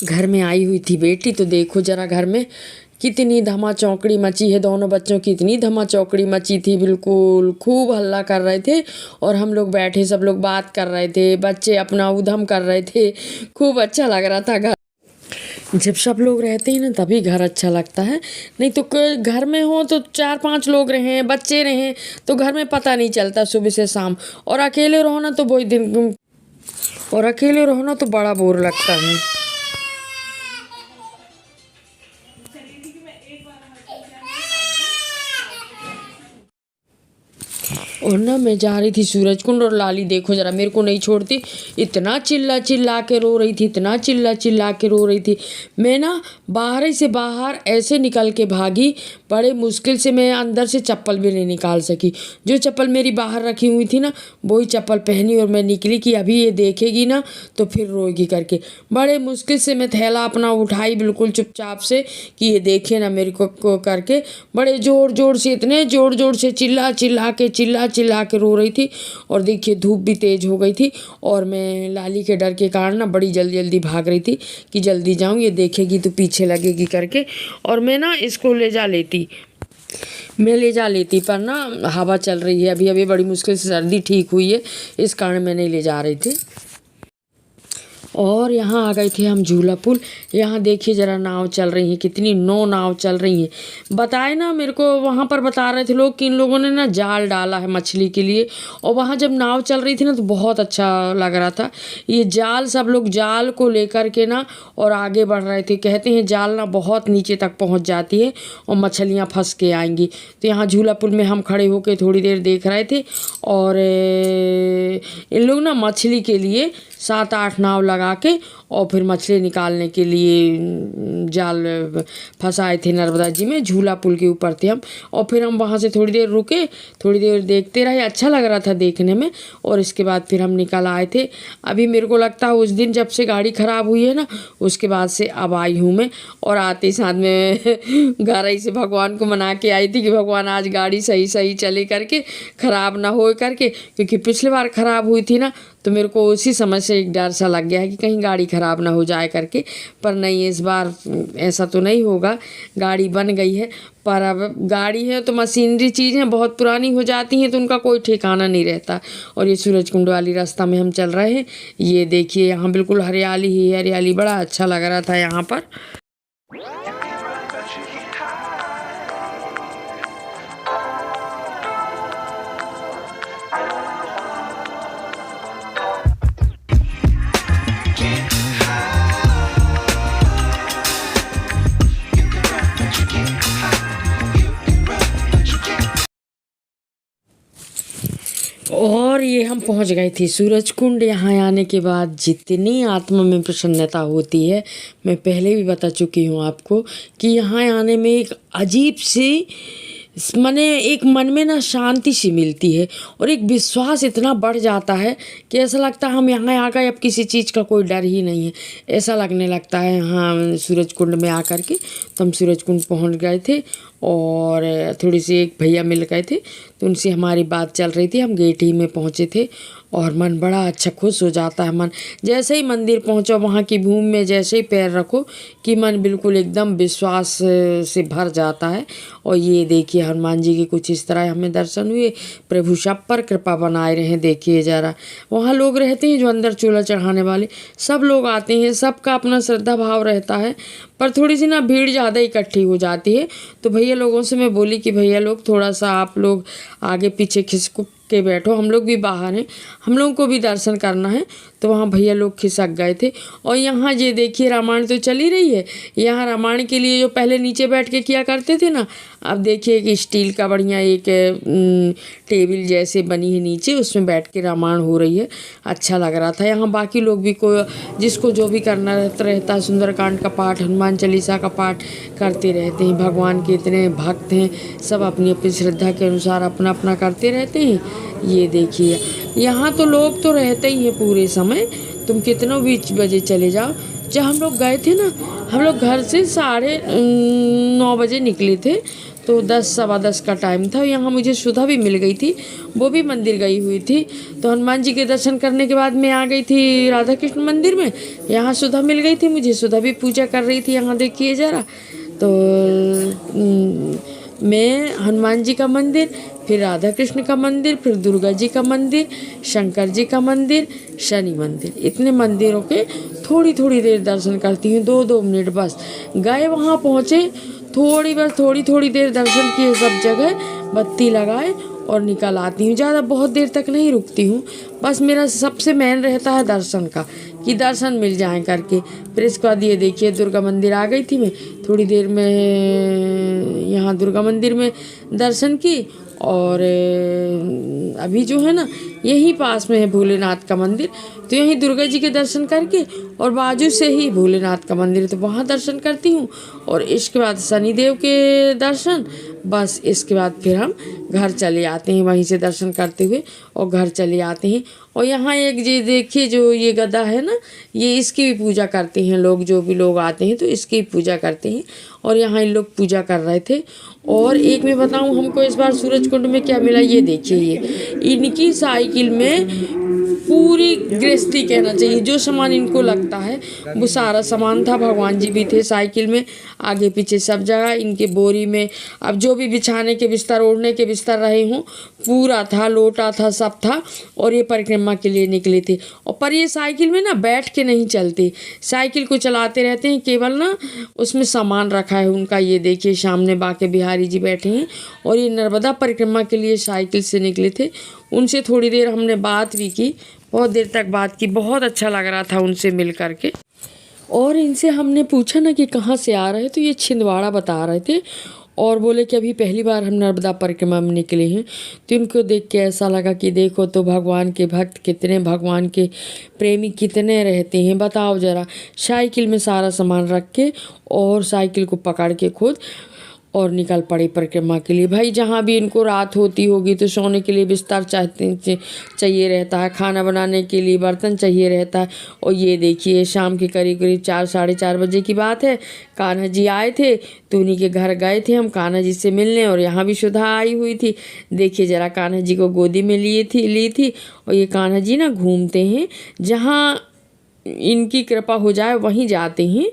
घर में आई हुई थी बेटी, तो देखो जरा घर में कितनी धमा चौकड़ी मची है। दोनों बच्चों की इतनी धमा चौकड़ी मची थी, बिल्कुल खूब हल्ला कर रहे थे और हम लोग बैठे सब लोग बात कर रहे थे, बच्चे अपना उधम कर रहे थे। खूब अच्छा लग रहा था घर। जब सब लोग रहते हैं ना तभी घर अच्छा लगता है, नहीं तो घर में हो तो 4-5 लोग रहें, बच्चे रहें, तो घर में पता नहीं चलता सुबह से शाम। और अकेले रहो ना तो वही दिन, और अकेले रहो ना तो बड़ा बोर लगता है। और ना मैं जा रही थी सूरजकुंड, और लाली देखो जरा मेरे को नहीं छोड़ती, इतना चिल्ला चिल्ला के रो रही थी, इतना चिल्ला चिल्ला के रो रही थी। मैं ना बाहर ही से बाहर ऐसे निकल के भागी, बड़े मुश्किल से मैं अंदर से चप्पल भी नहीं निकाल सकी। जो चप्पल मेरी बाहर रखी हुई थी ना वही चप्पल पहनी और मैं निकली कि अभी ये देखेगी ना तो फिर रोएगी करके। बड़े मुश्किल से मैं थैला अपना उठाई बिल्कुल चुपचाप से कि ये देखे ना मेरे को करके। बड़े ज़ोर ज़ोर से, इतने ज़ोर ज़ोर से चिल्ला चिल्ला के रो रही थी। और देखिए धूप भी तेज़ हो गई थी और मैं लाली के डर के कारण ना बड़ी जल्दी जल्दी भाग रही थी कि जल्दी जाऊँ, ये देखेगी तो पीछे लगेगी करके। और मैं ना इसको ले जा लेती पर ना हवा चल रही है, अभी अभी बड़ी मुश्किल से सर्दी ठीक हुई है, इस कारण मैं नहीं ले जा रही थी। और यहाँ आ गए थे हम झूला पुल। यहाँ देखिए ज़रा नाव चल रही हैं, कितनी 9 नाव चल रही हैं। बताए ना मेरे को वहाँ पर बता रहे थे लोग कि इन लोगों ने ना जाल डाला है मछली के लिए। और वहाँ जब नाव चल रही थी ना तो बहुत अच्छा लग रहा था। ये जाल, सब लोग जाल को लेकर के ना और आगे बढ़ रहे थे। कहते हैं जाल ना बहुत नीचे तक पहुँच जाती है और मछलियाँ फंस के आएंगी। तो यहाँ झूला पुल में हम खड़े होकर थोड़ी देर देख रहे थे। और इन लोग ना मछली के लिए 7-8 नाव लगा के और फिर मछली निकालने के लिए जाल फंसाए थे नर्मदा जी में। झूला पुल के ऊपर थे हम। और फिर हम वहाँ से थोड़ी देर रुके, थोड़ी देर देखते रहे, अच्छा लग रहा था देखने में। और इसके बाद फिर हम निकल आए थे। अभी मेरे को लगता है उस दिन जब से गाड़ी ख़राब हुई है ना उसके बाद से अब आई हूँ मैं। और आते साथ में घर ही से भगवान को मना के आई थी कि भगवान आज गाड़ी सही सही चले करके, ख़राब ना हो करके। क्योंकि पिछली बार ख़राब हुई थी ना तो मेरे को उसी समय से एक डर सा लग गया है कि कहीं गाड़ी ख़राब ना हो जाए करके। पर नहीं, इस बार ऐसा तो नहीं होगा, गाड़ी बन गई है। पर अब गाड़ी है तो मशीनरी चीज़ें बहुत पुरानी हो जाती हैं तो उनका कोई ठिकाना नहीं रहता। और ये सूरजकुंड वाली रास्ता में हम चल रहे हैं। ये देखिए यहाँ बिल्कुल हरियाली ही हरियाली, बड़ा अच्छा लग रहा था यहाँ पर। और ये हम पहुंच गए थे सूरजकुंड। यहाँ आने के बाद जितनी आत्मा में प्रसन्नता होती है, मैं पहले भी बता चुकी हूँ आपको कि यहाँ आने में एक अजीब सी माने एक मन में ना शांति सी मिलती है और एक विश्वास इतना बढ़ जाता है कि ऐसा लगता है हम यहाँ आ गए, अब किसी चीज़ का कोई डर ही नहीं है, ऐसा लगने लगता है। यहाँ सूरजकुंड में आकर के तो हम सूरजकुंड पहुँच गए थे और थोड़ी सी एक भैया मिल गए थे तो उनसे हमारी बात चल रही थी। हम गेट ही में पहुँचे थे और मन बड़ा अच्छा खुश हो जाता है। मन जैसे ही मंदिर पहुँचो, वहाँ की भूमि में जैसे ही पैर रखो कि मन बिल्कुल एकदम विश्वास से भर जाता है। और ये देखिए हनुमान जी के कुछ इस तरह हमें दर्शन हुए। प्रभु सब पर कृपा बनाए रहे। देखिए ज़रा वहाँ लोग रहते हैं जो अंदर चूल्हा चढ़ाने वाले, सब लोग आते हैं, सबका अपना श्रद्धा भाव रहता है। पर थोड़ी सी ना भीड़ ज़्यादा इकट्ठी हो जाती है तो भैया लोगों से मैं बोली कि भैया लोग थोड़ा सा आप लोग आगे पीछे खिसक के बैठो, हम लोग भी बाहर हैं, हम लोगों को भी दर्शन करना है। तो वहाँ भैया लोग खिसक गए थे। और यहाँ ये देखिए रामायण तो चल ही रही है। यहाँ रामायण के लिए जो पहले नीचे बैठ के किया करते थे ना, अब देखिए कि स्टील का बढ़िया एक टेबल जैसे बनी है नीचे, उसमें बैठ के रामायण हो रही है। अच्छा लग रहा था। यहाँ बाकी लोग भी जिसको जो भी करना रहता है, सुंदरकांड का पाठ, हनुमान चालीसा का पाठ करते रहते हैं। भगवान के इतने भक्त हैं, सब अपनी अपनी श्रद्धा के अनुसार अपना अपना करते रहते हैं। ये देखिए यहाँ तो लोग तो रहते ही हैं पूरे समय, तुम कितनों भी बजे चले जाओ। जब हम लोग गए थे ना, हम लोग घर से 9:30 बजे निकले थे तो 10 सवा 10 का टाइम था। यहाँ मुझे सुधा भी मिल गई थी, वो भी मंदिर गई हुई थी। तो हनुमान जी के दर्शन करने के बाद मैं आ गई थी राधा कृष्ण मंदिर में। यहाँ सुधा मिल गई थी मुझे, सुधा भी पूजा कर रही थी। यहाँ देखिए ज़रा, तो मैं हनुमान जी का मंदिर, फिर राधा कृष्ण का मंदिर, फिर दुर्गा जी का मंदिर, शंकर जी का मंदिर, शनि मंदिर, इतने मंदिरों के थोड़ी थोड़ी देर दर्शन करती हूँ, 2-2 मिनट बस। गए वहाँ पहुँचे, थोड़ी देर दर्शन किए सब जगह, बत्ती लगाए और निकल आती हूँ। ज़्यादा बहुत देर तक नहीं रुकती हूँ, बस मेरा सबसे मेन रहता है दर्शन का, कि दर्शन मिल जाए करके। फिर इसके बाद ये देखिए दुर्गा मंदिर आ गई थी मैं, थोड़ी देर में यहाँ दुर्गा मंदिर में दर्शन की। और अभी जो है ना, यहीं पास में है भोलेनाथ का मंदिर, तो यहीं दुर्गा जी के दर्शन करके और बाजू से ही भोलेनाथ का मंदिर, तो वहाँ दर्शन करती हूँ। और इसके बाद शनिदेव के दर्शन, बस इसके बाद फिर हम घर चले आते हैं वहीं से दर्शन करते हुए, और घर चले आते हैं। और यहाँ एक जी देखिए, जो ये गदा है ना, ये इसकी भी पूजा करते हैं लोग, जो भी लोग आते हैं तो इसकी भी पूजा करते हैं। और यहाँ इन लोग पूजा कर रहे थे। और एक मैं बताऊँ हमको इस बार सूरज कुंड में क्या मिला, ये देखिए, ये इनकी साइकिल में पूरी गृहस्थी कहना चाहिए, जो सामान इनको लगता है वो सारा सामान था। भगवान जी भी थे साइकिल में, आगे पीछे सब जगह इनके बोरी में। अब जो भी बिछाने के बिस्तर, ओढ़ने के बिस्तर रहे हों, पूरा था, लोटा था, सब था। और ये परिक्रमा के लिए निकले थे। और पर ये साइकिल में ना बैठ के नहीं चलते, साइकिल को चलाते रहते हैं, केवल ना उसमें सामान रखा है उनका। ये देखिए सामने बांके बिहारी जी बैठे हैं, और ये नर्मदा परिक्रमा के लिए साइकिल से निकले थे। उनसे थोड़ी देर हमने बात भी की, बहुत देर तक बात की, बहुत अच्छा लग रहा था उनसे मिल करके। और इनसे हमने पूछा ना कि कहाँ से आ रहे, तो ये छिंदवाड़ा बता रहे थे, और बोले कि अभी पहली बार हम नर्मदा परिक्रमा में निकले हैं। तो इनको देख के ऐसा लगा कि देखो तो भगवान के भक्त कितने, भगवान के प्रेमी कितने रहते हैं, बताओ ज़रा। साइकिल में सारा सामान रख के और साइकिल को पकड़ के खुद और निकल पड़े परिक्रमा के लिए। भाई जहाँ भी इनको रात होती होगी तो सोने के लिए बिस्तर चाहिए रहता है, खाना बनाने के लिए बर्तन चाहिए रहता है। और ये देखिए शाम के करीब 4 साढ़े 4 बजे की बात है, कान्हा जी आए थे, तो उन्हीं के घर गए थे हम कान्हा जी से मिलने। और यहाँ भी सुधा आई हुई थी, देखिए ज़रा, कान्हा जी को गोदी में ली थी। और ये कान्हा जी ना घूमते हैं, जहाँ इनकी कृपा हो जाए वहीं जाते हैं।